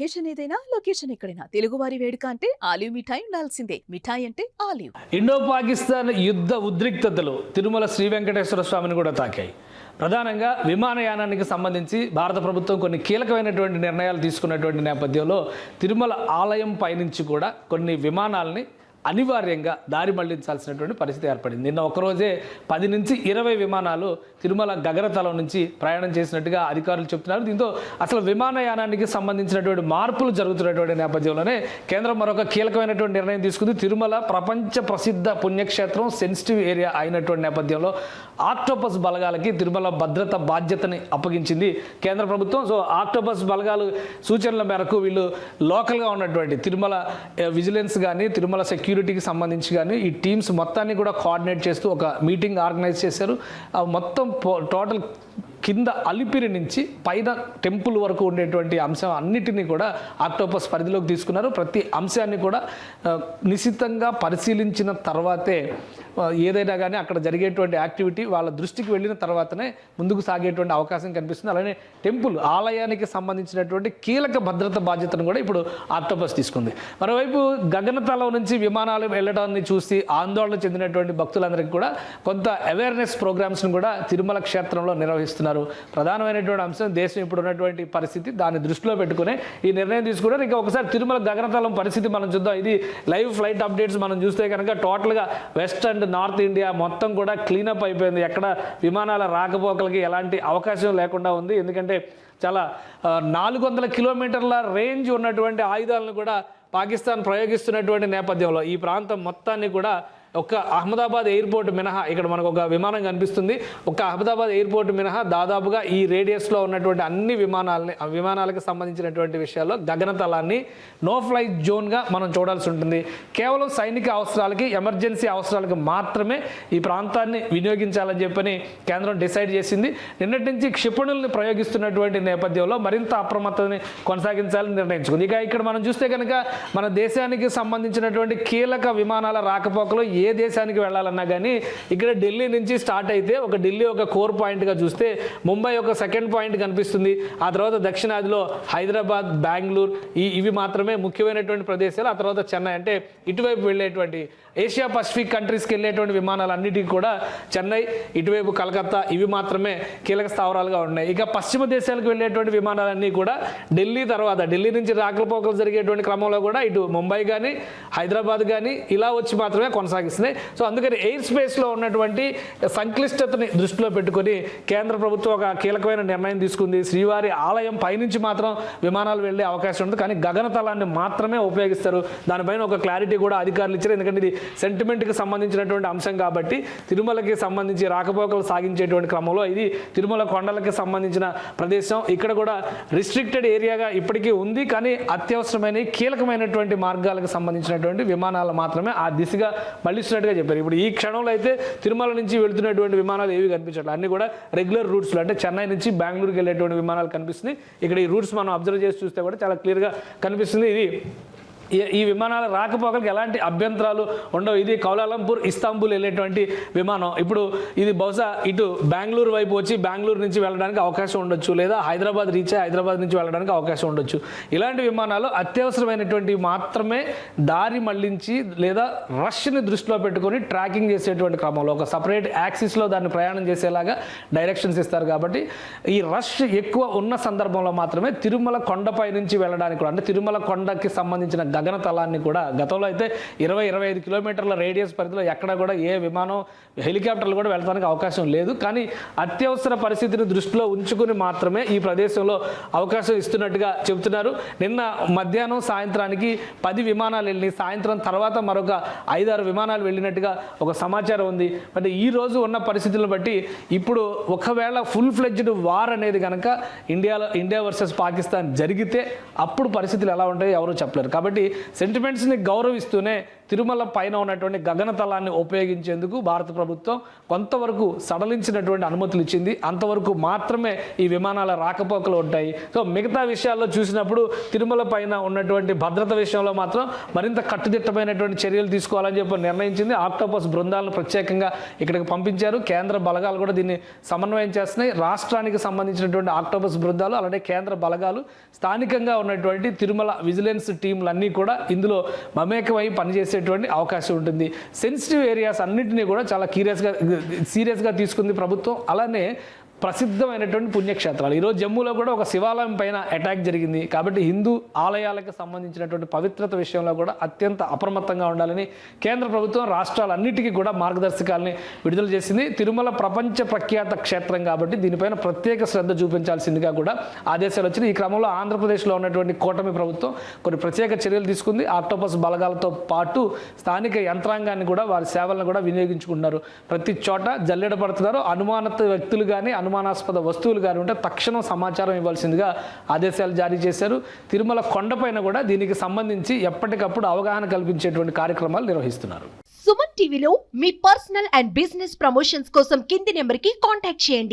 Occasion ఏదైనా location ఎక్కడైనా తెలుగువారి వేడుక అంటే ఆలివ్ మిఠాయి ఉండాల్సిందే. మిఠాయి అంటే ఆలివ్. ఇండో పాకిస్తాన్ యుద్ధ ఉద్రిక్తతలు తిరుమల శ్రీ వెంకటేశ్వర స్వామిని కూడా తాకాయి. ప్రధానంగా విమానయానానికి సంబంధించి భారత ప్రభుత్వం కొన్ని కీలకమైనటువంటి నిర్ణయాలు తీసుకున్నటువంటి నేపథ్యంలో తిరుమల ఆలయం పైనుంచి కూడా కొన్ని విమానాలని అనివార్యంగా దారి మళ్లించాల్సినటువంటి పరిస్థితి ఏర్పడింది. నిన్న ఒకరోజే 10 నుంచి 20 విమానాలు తిరుమల గగనతలం నుంచి ప్రయాణం చేసినట్టుగా అధికారులు చెప్తున్నారు. దీంతో అసలు విమానయానానికి సంబంధించినటువంటి మార్పులు జరుగుతున్నటువంటి నేపథ్యంలోనే కేంద్రం మరొక కీలకమైనటువంటి నిర్ణయం తీసుకుంది. తిరుమల ప్రపంచ ప్రసిద్ధ పుణ్యక్షేత్రం, సెన్సిటివ్ ఏరియా అయినటువంటి నేపథ్యంలో ఆక్టోపస్ బలగాలకి తిరుమల భద్రత బాధ్యతని అప్పగించింది కేంద్ర ప్రభుత్వం. సో ఆక్టోపస్ బలగాలు సూచనల మేరకు వీళ్ళు లోకల్గా ఉన్నటువంటి తిరుమల విజిలెన్స్ కానీ తిరుమల సెక్యూరిటీకి సంబంధించి కానీ ఈ టీమ్స్ మొత్తాన్ని కూడా కోఆర్డినేట్ చేస్తూ ఒక మీటింగ్ ఆర్గనైజ్ చేశారు. మొత్తం టోటల్ కింద అలిపిరి నుంచి పైన టెంపుల్ వరకు ఉండేటువంటి అంశం అన్నిటినీ కూడా ఆక్టోపస్ పరిధిలోకి తీసుకున్నారు. ప్రతి అంశాన్ని కూడా నిశితంగా పరిశీలించిన తర్వాతే ఏదైనా కానీ అక్కడ జరిగేటువంటి యాక్టివిటీ వాళ్ళ దృష్టికి వెళ్ళిన తర్వాతనే ముందుకు సాగేటువంటి అవకాశం కనిపిస్తుంది. అలానే టెంపుల్ ఆలయానికి సంబంధించినటువంటి కీలక భద్రత బాధ్యతను కూడా ఇప్పుడు ఆక్టోపస్ తీసుకుంది. మరోవైపు గగనతలం నుంచి విమానాలు వెళ్ళడాన్ని చూసి ఆందోళన చెందినటువంటి భక్తులందరికీ కూడా కొంత అవేర్నెస్ ప్రోగ్రామ్స్ను కూడా తిరుమల క్షేత్రంలో నిర్వహిస్తున్నారు. ప్రధానమైనటువంటి అంశం దేశం ఇప్పుడు ఉన్నటువంటి పరిస్థితి, దాన్ని దృష్టిలో పెట్టుకునే ఈ నిర్ణయం తీసుకున్నారు. ఇంకా ఒకసారి తిరుమల గగనతలం పరిస్థితి మనం చూద్దాం. ఇది లైవ్ ఫ్లైట్ అప్డేట్స్ మనం చూస్తే కనుక టోటల్గా వెస్ట్ అండ్ నార్త్ ఇండియా మొత్తం కూడా క్లీనప్ అయిపోయింది. ఎక్కడ విమానాల రాకపోకలకి ఎలాంటి అవకాశం లేకుండా ఉంది. ఎందుకంటే చాలా 400 కిలోమీటర్ల రేంజ్ ఉన్నటువంటి ఆయుధాలను కూడా పాకిస్తాన్ ప్రయోగిస్తున్నటువంటి నేపథ్యంలో ఈ ప్రాంతం మొత్తాన్ని కూడా ఒక అహ్మదాబాద్ ఎయిర్పోర్ట్ మినహా, ఇక్కడ మనకు ఒక విమానం కనిపిస్తుంది, ఒక అహ్మదాబాద్ ఎయిర్పోర్ట్ మినహా దాదాపుగా ఈ రేడియస్లో ఉన్నటువంటి అన్ని విమానాలకు సంబంధించినటువంటి విషయాల్లో గగనతలాన్ని నో ఫ్లై జోన్గా మనం చూడాల్సి ఉంటుంది. కేవలం సైనిక అవసరాలకి, ఎమర్జెన్సీ అవసరాలకు మాత్రమే ఈ ప్రాంతాన్ని వినియోగించాలని చెప్పని కేంద్రం డిసైడ్ చేసింది. నిన్నటి నుంచి క్షిపణుల్ని ప్రయోగిస్తున్నటువంటి నేపథ్యంలో మరింత అప్రమత్తతని కొనసాగించాలని నిర్ణయించుకుంది. ఇక ఇక్కడ మనం చూస్తే కనుక మన దేశానికి సంబంధించినటువంటి కీలక విమానాల రాకపోకలు ఏ దేశానికి వెళ్ళాలన్నా కానీ ఇక్కడ ఢిల్లీ నుంచి స్టార్ట్ అయితే ఢిల్లీ ఒక కోర్ పాయింట్గా చూస్తే ముంబై ఒక సెకండ్ పాయింట్ కనిపిస్తుంది. ఆ తర్వాత దక్షిణాదిలో హైదరాబాద్, బెంగళూరు ఇవి మాత్రమే ముఖ్యమైనటువంటి ప్రదేశాలు. ఆ తర్వాత చెన్నై, అంటే ఇటువైపు వెళ్ళేటువంటి ఏషియా పసిఫిక్ కంట్రీస్కి వెళ్ళేటువంటి విమానాలన్నిటికీ కూడా చెన్నై, ఇటువైపు కలకత్తా ఇవి మాత్రమే కీలక స్థావరాలుగా ఉన్నాయి. ఇక పశ్చిమ దేశాలకు వెళ్ళేటువంటి విమానాలన్నీ కూడా ఢిల్లీ తర్వాత ఢిల్లీ నుంచి రాకపోకలు జరిగేటువంటి క్రమంలో కూడా ఇటు ముంబై కానీ హైదరాబాద్ కానీ ఇలా వచ్చి మాత్రమే కొనసాగిస్తున్నాయి. సో అందుకని ఎయిర్ స్పేస్లో ఉన్నటువంటి సంక్లిష్టతని దృష్టిలో పెట్టుకొని కేంద్ర ప్రభుత్వం ఒక కీలకమైన నిర్ణయం తీసుకుంది. శ్రీవారి ఆలయం పైనుంచి మాత్రం విమానాలు వెళ్ళే అవకాశం ఉంటుంది, కానీ గగనతలాన్ని మాత్రమే ఉపయోగిస్తారు. దానిపైన ఒక క్లారిటీ కూడా అధికారులు ఇచ్చారు. ఎందుకంటే ఇది సెంటిమెంట్కి సంబంధించినటువంటి అంశం కాబట్టి తిరుమలకి సంబంధించి రాకపోకలు సాగించేటువంటి క్రమంలో ఇది తిరుమల కొండలకి సంబంధించిన ప్రదేశం. ఇక్కడ కూడా రిస్ట్రిక్టెడ్ ఏరియాగా ఇప్పటికీ ఉంది, కానీ అత్యవసరమైన కీలకమైనటువంటి మార్గాలకు సంబంధించినటువంటి విమానాలు మాత్రమే ఆ దిశగా మళ్ళిస్తున్నట్టుగా చెప్పారు. ఇప్పుడు ఈ క్షణంలో అయితే తిరుమల నుంచి వెళ్తున్నటువంటి విమానాలు ఏవి కనిపించట్లేదు, అన్ని కూడా రెగ్యులర్ రూట్స్లో, అంటే చెన్నై నుంచి బెంగళూరుకి వెళ్ళేటువంటి విమానాలు కనిపిస్తుంది. ఇక్కడ ఈ రూట్స్ మనం అబ్జర్వ్ చేసి చూస్తే కూడా చాలా క్లియర్గా కనిపిస్తుంది. ఇది ఈ విమానాల రాకపోకలకు ఎలాంటి అభ్యంతరాలు ఉండవు. ఇది కౌలాలంపూర్, ఇస్తాంబుల్ వెళ్ళేటువంటి విమానం. ఇప్పుడు ఇది బహుశా ఇటు బెంగళూరు వైపు వచ్చి బెంగళూరు నుంచి వెళ్ళడానికి అవకాశం ఉండొచ్చు, లేదా హైదరాబాద్ రీచ్ అయ్యి హైదరాబాద్ నుంచి వెళ్ళడానికి అవకాశం ఉండొచ్చు. ఇలాంటి విమానాలు అత్యవసరమైనటువంటివి మాత్రమే దారి మళ్లించి లేదా రష్ని దృష్టిలో పెట్టుకొని ట్రాకింగ్ చేసేటువంటి క్రమంలో ఒక సపరేట్ యాక్సిస్లో దాన్ని ప్రయాణం చేసేలాగా డైరెక్షన్స్ ఇస్తారు. కాబట్టి ఈ రష్ ఎక్కువ ఉన్న సందర్భంలో మాత్రమే తిరుమల కొండపై నుంచి వెళ్ళడానికి కూడా, అంటే తిరుమల కొండకి సంబంధించిన గగనతలాన్ని కూడా గతంలో అయితే 20-25 కిలోమీటర్ల రేడియస్ పరిధిలో ఎక్కడ కూడా ఏ విమానం, హెలికాప్టర్లు కూడా వెళ్ళడానికి అవకాశం లేదు. కానీ అత్యవసర పరిస్థితిని దృష్టిలో ఉంచుకుని మాత్రమే ఈ ప్రదేశంలో అవకాశం ఇస్తున్నట్టుగా చెబుతున్నారు. నిన్న మధ్యాహ్నం సాయంత్రానికి 10 విమానాలు వెళ్ళి సాయంత్రం తర్వాత మరొక 5-6 విమానాలు వెళ్ళినట్టుగా ఒక సమాచారం ఉంది. అంటే ఈ రోజు ఉన్న పరిస్థితులను బట్టి ఇప్పుడు ఒకవేళ ఫుల్ ఫ్లెడ్జ్డ్ వార్ అనేది కనుక ఇండియా వర్సెస్ పాకిస్తాన్ జరిగితే అప్పుడు పరిస్థితులు ఎలా ఉంటాయో ఎవరూ చెప్పలేరు. కాబట్టి సెంటిమెంట్స్ని గౌరవిస్తూనే తిరుమల పైన ఉన్నటువంటి గగనతలాన్ని ఉపయోగించేందుకు భారత ప్రభుత్వం కొంతవరకు సడలించినటువంటి అనుమతులు ఇచ్చింది. అంతవరకు మాత్రమే ఈ విమానాల రాకపోకలు ఉంటాయి. సో మిగతా విషయాల్లో చూసినప్పుడు తిరుమల పైన ఉన్నటువంటి భద్రత విషయంలో మాత్రం మరింత కట్టుదిట్టమైనటువంటి చర్యలు తీసుకోవాలని చెప్పి నిర్ణయించింది. ఆక్టోపస్ బృందాలను ప్రత్యేకంగా ఇక్కడికి పంపించారు. కేంద్ర బలగాలు కూడా దీన్ని సమన్వయం చేస్తున్నాయి. రాష్ట్రానికి సంబంధించినటువంటి ఆక్టోపస్ బృందాలు అలాగే కేంద్ర బలగాలు స్థానికంగా ఉన్నటువంటి తిరుమల విజిలెన్స్ టీంలన్నీ కూడా ఇందులో మమేకమై పనిచేసేటువంటి అవకాశం ఉంటుంది. సెన్సిటివ్ ఏరియాస్ అన్నింటినీ కూడా చాలా సీరియస్గా తీసుకుంది ప్రభుత్వం. అలానే ప్రసిద్ధమైనటువంటి పుణ్యక్షేత్రాలు, ఈరోజు జమ్మూలో కూడా ఒక శివాలయం పైన అటాక్ జరిగింది. కాబట్టి హిందూ ఆలయాలకు సంబంధించినటువంటి పవిత్రత విషయంలో కూడా అత్యంత అప్రమత్తంగా ఉండాలని కేంద్ర ప్రభుత్వం రాష్ట్రాలన్నిటికీ కూడా మార్గదర్శకాలని విడుదల చేసింది. తిరుమల ప్రపంచ ప్రఖ్యాత క్షేత్రం కాబట్టి దీనిపైన ప్రత్యేక శ్రద్ధ చూపించాల్సిందిగా కూడా ఆదేశాలు వచ్చినాయి. ఈ క్రమంలో ఆంధ్రప్రదేశ్లో ఉన్నటువంటి కూటమి ప్రభుత్వం కొన్ని ప్రత్యేక చర్యలు తీసుకుంది. ఆక్టోపస్ బలగాలతో పాటు స్థానిక యంత్రాంగాన్ని కూడా వారి సేవలను కూడా వినియోగించుకుంటున్నారు. ప్రతి చోట జల్లెడ పడుతున్నారు. అనుమానిత వ్యక్తులు కానీ అనుమానాస్పద వస్తువులు కానీ ఉంటే తక్షణం సమాచారం ఇవ్వాల్సిందిగా ఆదేశాలు జారీ చేశారు. తిరుమల కొండపైన కూడా దీనికి సంబంధించి ఎప్పటికప్పుడు అవగాహన కల్పించేటువంటి కార్యక్రమాలు నిర్వహిస్తున్నారు. సుమన్ టీవీలో మీ పర్సనల్ అండ్ బిజినెస్ ప్రమోషన్స్ కోసం కింది నెంబర్కి కాంటాక్ట్ చేయండి.